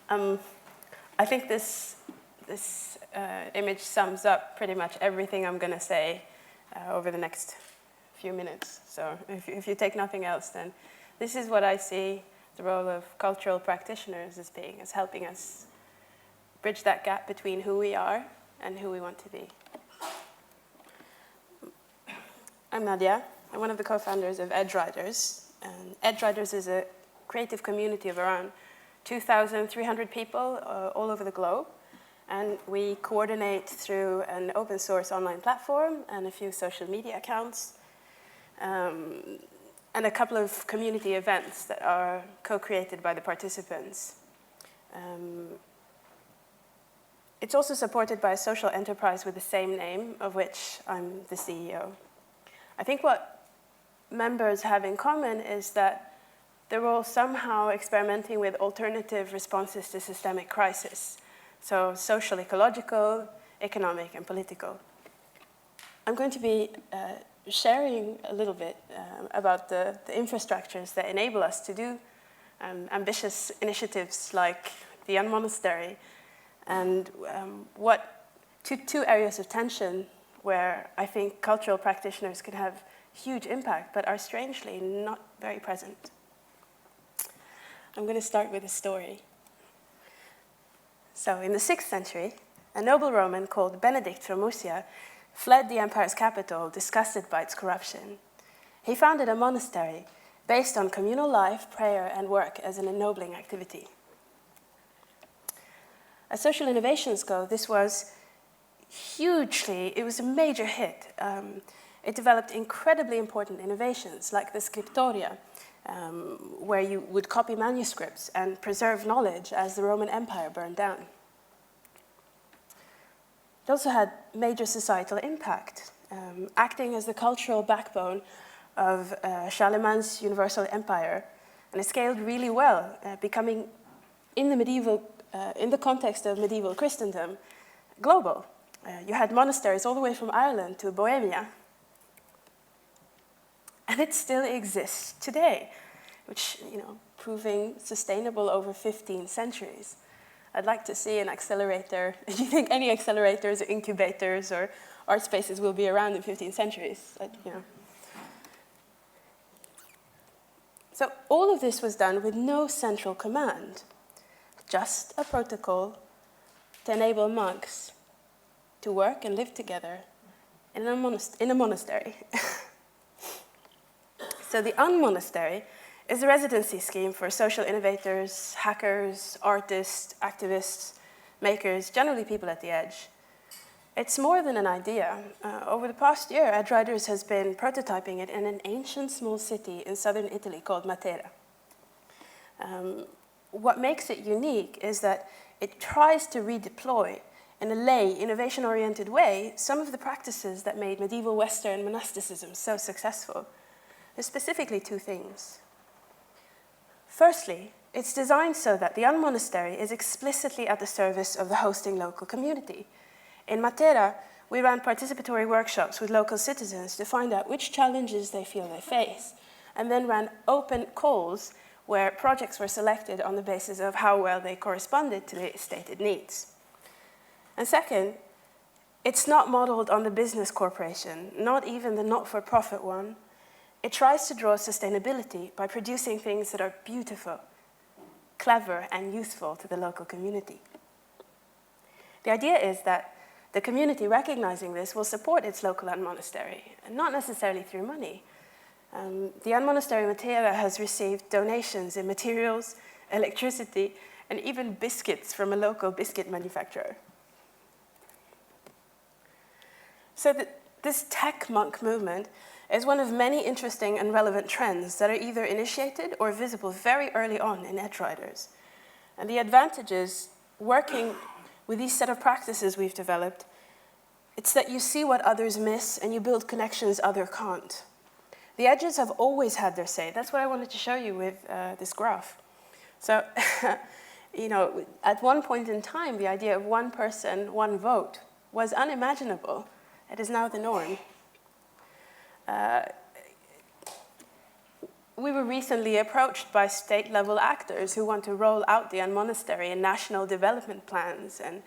I think this image sums up pretty much everything I'm going to say over the next few minutes. So if you take nothing else, then this is what I see the role of cultural practitioners as being, as helping us bridge that gap between who we are and who we want to be. I'm Nadia. I'm one of the co-founders of Edgeryders. And Edgeryders is a creative community of around 2,300 people all over the globe. And we coordinate through an open source online platform and a few social media accounts, and a couple of community events that are co-created by the participants. It's also supported by a social enterprise with the same name, of which I'm the CEO. I think what members have in common is that they're all somehow experimenting with alternative responses to systemic crisis. So social, ecological, economic, and political. I'm going to be sharing a little bit about the infrastructures that enable us to do ambitious initiatives like the unMonastery, and what two areas of tension where I think cultural practitioners can have huge impact, but are strangely not very present. I'm going to start with a story. So in the 6th century, a noble Roman called Benedict from Murcia fled the empire's capital, disgusted by its corruption. He founded a monastery based on communal life, prayer, and work as an ennobling activity. As social innovations go, this was it was a major hit. It developed incredibly important innovations like the scriptoria, where you would copy manuscripts and preserve knowledge as the Roman Empire burned down. It also had major societal impact, acting as the cultural backbone of Charlemagne's universal empire, and it scaled really well, becoming, in the context of medieval Christendom, global. You had monasteries all the way from Ireland to Bohemia. And it still exists today, which, proving sustainable over 15 centuries. I'd like to see an accelerator. Do you think any accelerators or incubators or art spaces will be around in 15 centuries? So all of this was done with no central command, just a protocol to enable monks to work and live together in a monastery. So the unMonastery is a residency scheme for social innovators, hackers, artists, activists, makers, generally people at the edge. It's more than an idea. Over the past year, Edgeryders has been prototyping it in an ancient small city in southern Italy called Matera. What makes it unique is that it tries to redeploy, in a lay, innovation-oriented way, some of the practices that made medieval Western monasticism so successful. There's specifically two things. Firstly, it's designed so that the unMonastery is explicitly at the service of the hosting local community. In Matera, we ran participatory workshops with local citizens to find out which challenges they feel they face, and then ran open calls where projects were selected on the basis of how well they corresponded to the stated needs. And second, it's not modeled on the business corporation, not even the not-for-profit one. It tries to draw sustainability by producing things that are beautiful, clever, and useful to the local community. The idea is that the community recognizing this will support its local unMonastery, and not necessarily through money. The unMonastery Matera has received donations in materials, electricity, and even biscuits from a local biscuit manufacturer. So this tech monk movement is one of many interesting and relevant trends that are either initiated or visible very early on in Edgeryders. And the advantages working with these set of practices we've developed, it's that you see what others miss and you build connections others can't. The edges have always had their say. That's what I wanted to show you with this graph. So, at one point in time, the idea of one person, one vote was unimaginable. It is now the norm. we were recently approached by state-level actors who want to roll out the unMonastery in national development plans and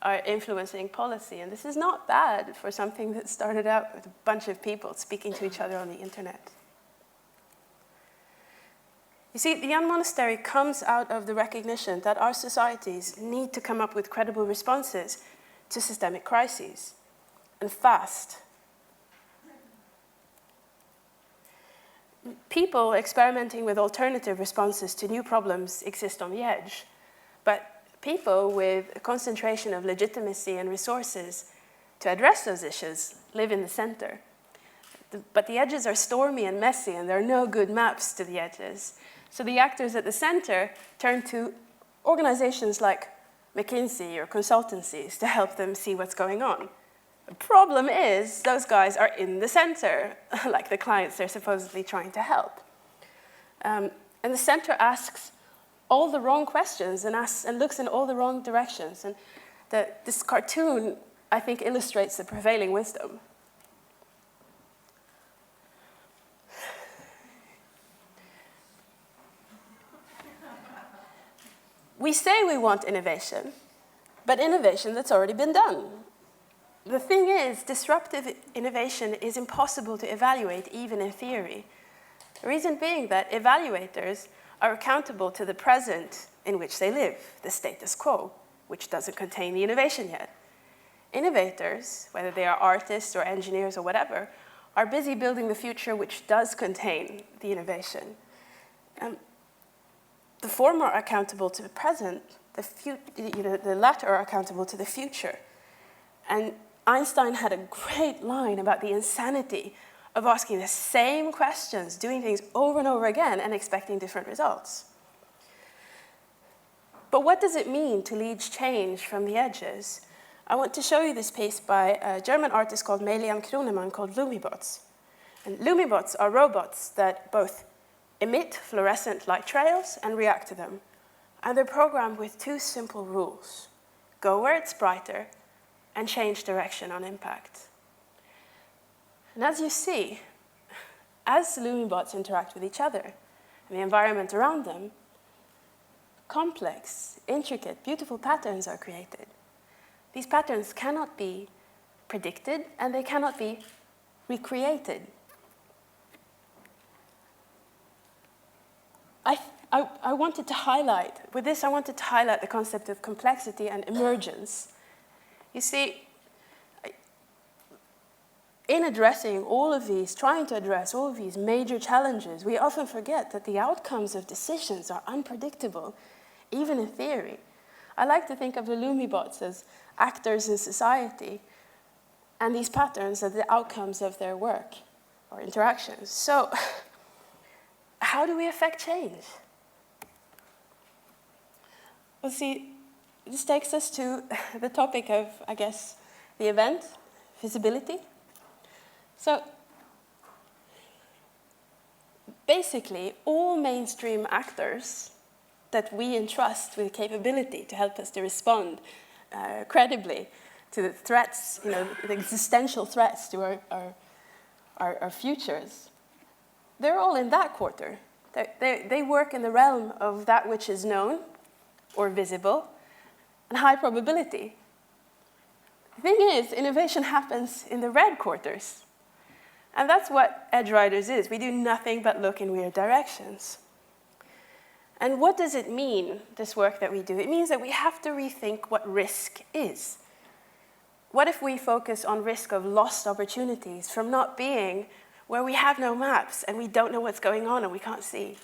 are influencing policy. And this is not bad for something that started out with a bunch of people speaking to each other on the internet. You see, the unMonastery comes out of the recognition that our societies need to come up with credible responses to systemic crises, and fast. People experimenting with alternative responses to new problems exist on the edge, but people with a concentration of legitimacy and resources to address those issues live in the center. But the edges are stormy and messy, and there are no good maps to the edges. So the actors at the center turn to organizations like McKinsey or consultancies to help them see what's going on. The problem is those guys are in the center, like the clients they're supposedly trying to help. And the center asks all the wrong questions and looks in all the wrong directions. And this cartoon, I think, illustrates the prevailing wisdom. We say we want innovation, but innovation that's already been done. The thing is, disruptive innovation is impossible to evaluate, even in theory. The reason being that evaluators are accountable to the present in which they live, the status quo, which doesn't contain the innovation yet. Innovators, whether they are artists or engineers or whatever, are busy building the future which does contain the innovation. The former are accountable to the present, the latter are accountable to the future. And Einstein had a great line about the insanity of asking the same questions, doing things over and over again, and expecting different results. But what does it mean to lead change from the edges? I want to show you this piece by a German artist called Melian Kronemann called Lumibots. And Lumibots are robots that both emit fluorescent light trails and react to them. And they're programmed with two simple rules: go where it's brighter and change direction on impact. And as you see, as Lumibots interact with each other and the environment around them, complex, intricate, beautiful patterns are created. These patterns cannot be predicted and they cannot be recreated. I wanted to highlight the concept of complexity and emergence. You see, in addressing all of these, trying to address all of these major challenges, we often forget that the outcomes of decisions are unpredictable, even in theory. I like to think of the Lumibots as actors in society, and these patterns are the outcomes of their work or interactions. So, how do we affect change? Well, see, this takes us to the topic of, I guess, the event, visibility. So, basically, all mainstream actors that we entrust with capability to help us to respond credibly to the threats, the existential threats to our futures, they're all in that quarter. They work in the realm of that which is known or visible and high probability. The thing is, innovation happens in the red quarters. And that's what Edgeryders is. We do nothing but look in weird directions. And what does it mean, this work that we do? It means that we have to rethink what risk is. What if we focus on risk of lost opportunities from not being where we have no maps and we don't know what's going on and we can't see?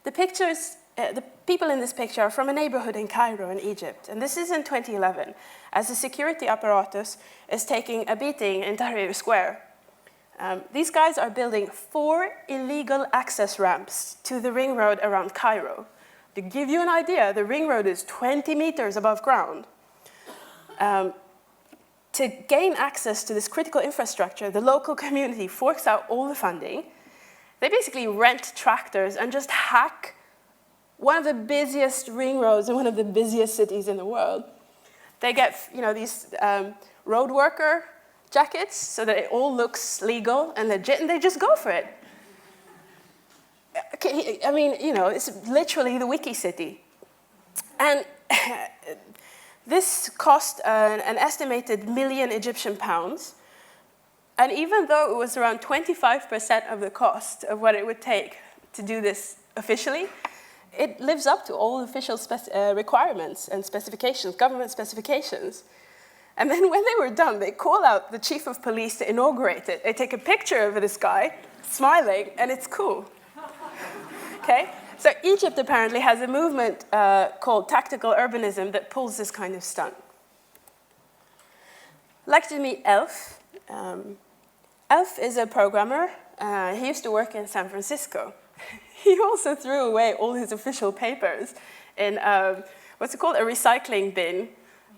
The people in this picture are from a neighborhood in Cairo in Egypt. And this is in 2011, as the security apparatus is taking a beating in Tahrir Square. These guys are building 4 illegal access ramps to the ring road around Cairo. To give you an idea, the ring road is 20 meters above ground. To gain access to this critical infrastructure, the local community forks out all the funding. They basically rent tractors and just hack one of the busiest ring roads in one of the busiest cities in the world. They get these road worker jackets so that it all looks legal and legit, and they just go for it. I mean, you know, it's literally the wiki city. And this cost an estimated million Egyptian pounds. And even though it was around 25% of the cost of what it would take to do this officially, it lives up to all official requirements and specifications, government specifications. And then when they were done, they call out the chief of police to inaugurate it. They take a picture of this guy smiling, and it's cool. Okay? So Egypt apparently has a movement called tactical urbanism that pulls this kind of stunt. I'd like to meet Elf. Elf is a programmer. He used to work in San Francisco. He also threw away all his official papers in, what's it called, a recycling bin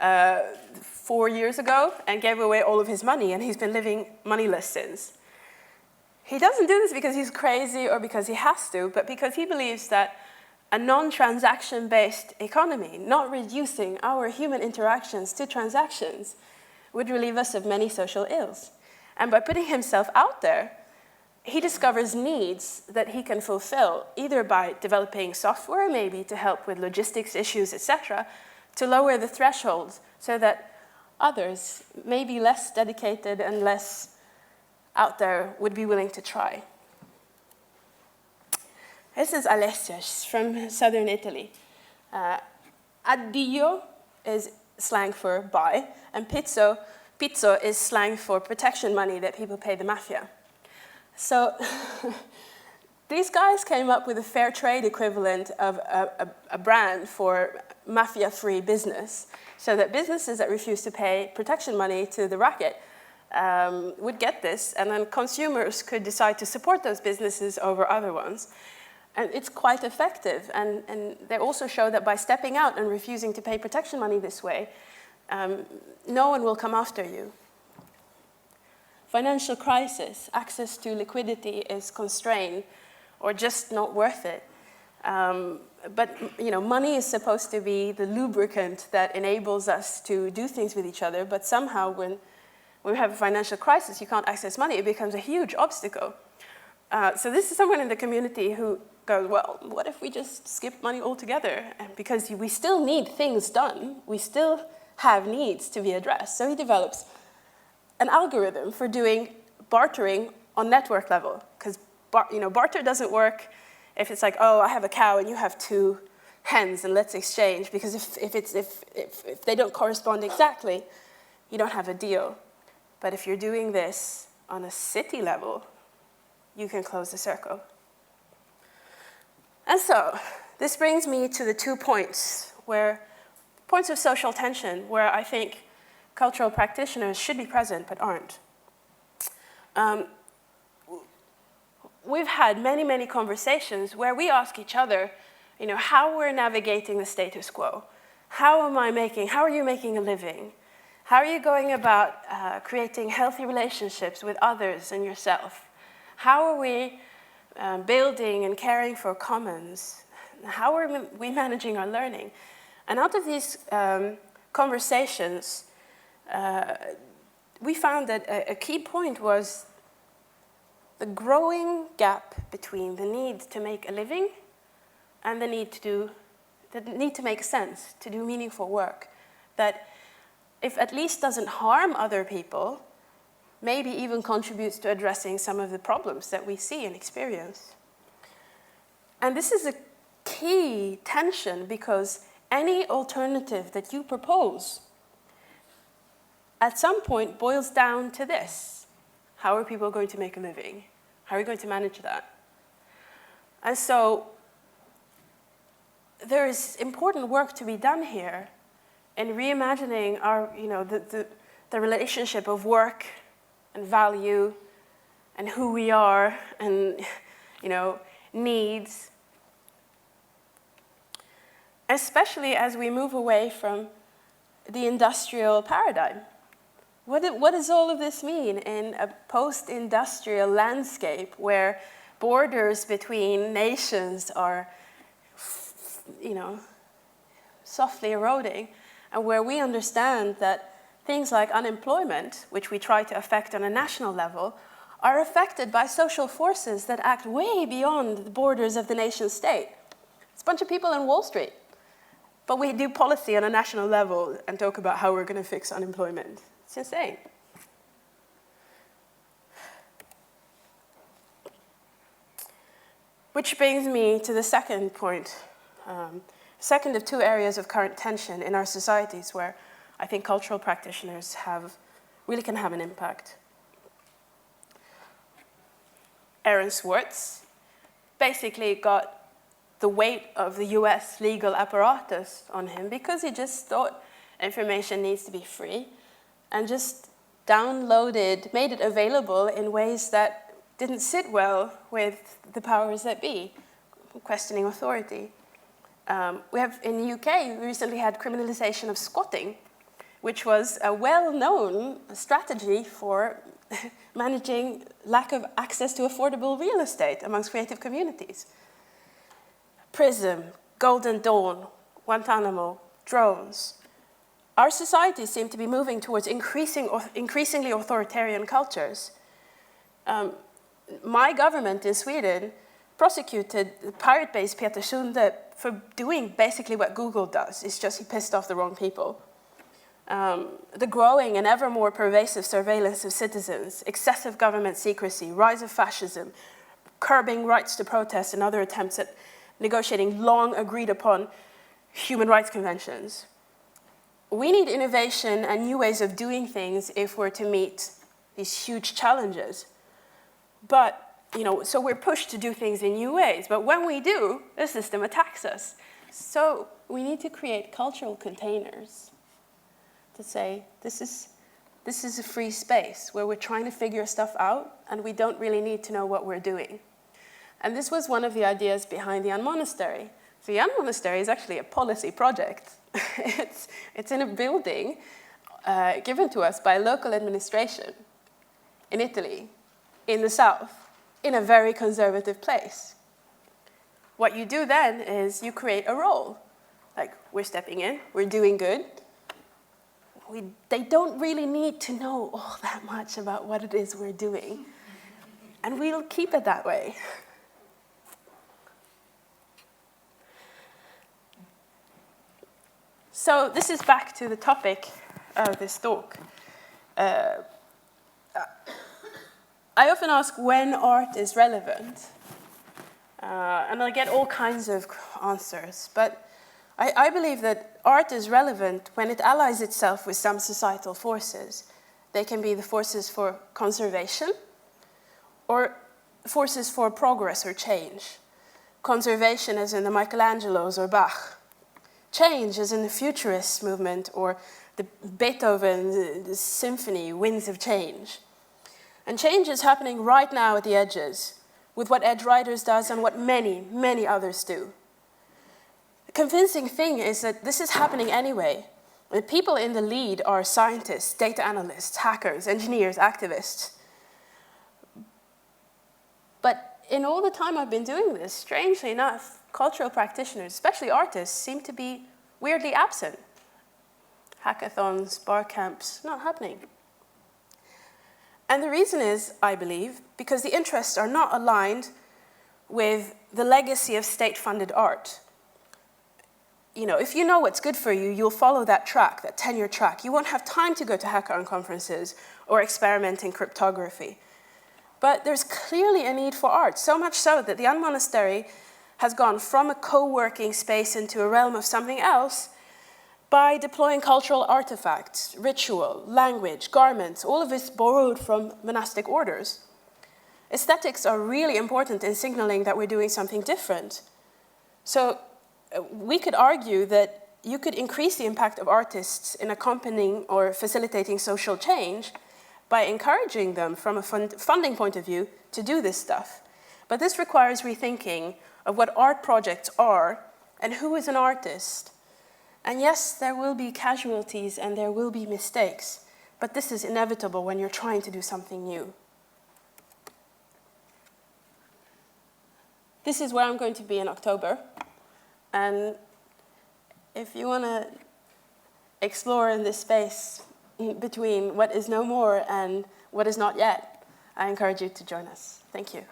4 years ago, and gave away all of his money, and he's been living moneyless since. He doesn't do this because he's crazy or because he has to, but because he believes that a non-transaction-based economy, not reducing our human interactions to transactions, would relieve us of many social ills. And by putting himself out there, he discovers needs that he can fulfill, either by developing software, maybe to help with logistics issues, etc., to lower the thresholds so that others, maybe less dedicated and less out there, would be willing to try. This is Alessia. She's from southern Italy. Addio is slang for buy, and pizzo is slang for protection money that people pay the mafia. So these guys came up with a fair trade equivalent of a brand for mafia-free business, so that businesses that refuse to pay protection money to the racket would get this, and then consumers could decide to support those businesses over other ones. And it's quite effective, and they also show that by stepping out and refusing to pay protection money this way, no one will come after you. Financial crisis, access to liquidity is constrained or just not worth it. But you know, money is supposed to be the lubricant that enables us to do things with each other, but somehow when we have a financial crisis, you can't access money, it becomes a huge obstacle. So this is someone in the community who goes, well, what if we just skip money altogether? And because we still need things done, we still have needs to be addressed. So he develops an algorithm for doing bartering on network level, because barter doesn't work if it's like, oh, I have a cow and you have 2 hens and let's exchange, because if they don't correspond exactly, you don't have a deal. But if you're doing this on a city level, you can close the circle. And so this brings me to the 2 points of social tension where I think cultural practitioners should be present but aren't. We've had many, many conversations where we ask each other, how we're navigating the status quo. How are you making a living? How are you going about creating healthy relationships with others and yourself? How are we building and caring for commons? How are we managing our learning? And out of these conversations, we found that a key point was the growing gap between the need to make a living and the need to make sense, to do meaningful work. That if at least doesn't harm other people, maybe even contributes to addressing some of the problems that we see and experience. And this is a key tension, because any alternative that you propose at some point boils down to this. How are people going to make a living? How are we going to manage that? And so there is important work to be done here in reimagining our, the relationship of work and value and who we are and, needs. Especially as we move away from the industrial paradigm. What does all of this mean in a post-industrial landscape where borders between nations are, softly eroding, and where we understand that things like unemployment, which we try to affect on a national level, are affected by social forces that act way beyond the borders of the nation state. It's a bunch of people in Wall Street. But we do policy on a national level and talk about how we're going to fix unemployment. It's insane. Which brings me to the second point, second of two areas of current tension in our societies where I think cultural practitioners really can have an impact. Aaron Swartz basically got the weight of the US legal apparatus on him because he just thought information needs to be free and just made it available in ways that didn't sit well with the powers that be, questioning authority. We have, in the UK, we recently had criminalization of squatting, which was a well-known strategy for managing lack of access to affordable real estate amongst creative communities. PRISM, Golden Dawn, Guantanamo, drones. Our societies seem to be moving towards increasingly authoritarian cultures. My government in Sweden prosecuted the pirate-based Peter Sunde for doing basically what Google does. It's just he pissed off the wrong people. The growing and ever more pervasive surveillance of citizens, excessive government secrecy, rise of fascism, curbing rights to protest and other attempts at negotiating long agreed upon human rights conventions. We need innovation and new ways of doing things if we're to meet these huge challenges. But, so we're pushed to do things in new ways. But when we do, the system attacks us. So we need to create cultural containers to say, this is a free space where we're trying to figure stuff out and we don't really need to know what we're doing. And this was one of the ideas behind the unMonastery. So the unMonastery is actually a policy project. It's in a building given to us by a local administration in Italy, in the south, in a very conservative place. What you do then is you create a role. Like, we're stepping in, we're doing good. They don't really need to know all that much about what it is we're doing. And we'll keep it that way. So this is back to the topic of this talk. I often ask when art is relevant. And I get all kinds of answers. But I believe that art is relevant when it allies itself with some societal forces. They can be the forces for conservation or forces for progress or change. Conservation as in the Michelangelos or Bach. Change as in the futurist movement or the Beethoven, the symphony, Winds of Change. And change is happening right now at the edges with what Edgeryders does and what many, many others do. The convincing thing is that this is happening anyway. The people in the lead are scientists, data analysts, hackers, engineers, activists. But in all the time I've been doing this, strangely enough, cultural practitioners, especially artists, seem to be weirdly absent. Hackathons, bar camps, not happening. And the reason is, I believe, because the interests are not aligned with the legacy of state-funded art. If you know what's good for you, you'll follow that track, that 10-year track. You won't have time to go to hackathon conferences or experiment in cryptography. But there's clearly a need for art, so much so that the unMonastery has gone from a co-working space into a realm of something else by deploying cultural artifacts, ritual, language, garments, all of this borrowed from monastic orders. Aesthetics are really important in signaling that we're doing something different. So we could argue that you could increase the impact of artists in accompanying or facilitating social change by encouraging them from a funding point of view to do this stuff. But this requires rethinking of what art projects are and who is an artist. And yes, there will be casualties and there will be mistakes, but this is inevitable when you're trying to do something new. This is where I'm going to be in October. And if you want to explore in this space, between what is no more and what is not yet, I encourage you to join us. Thank you.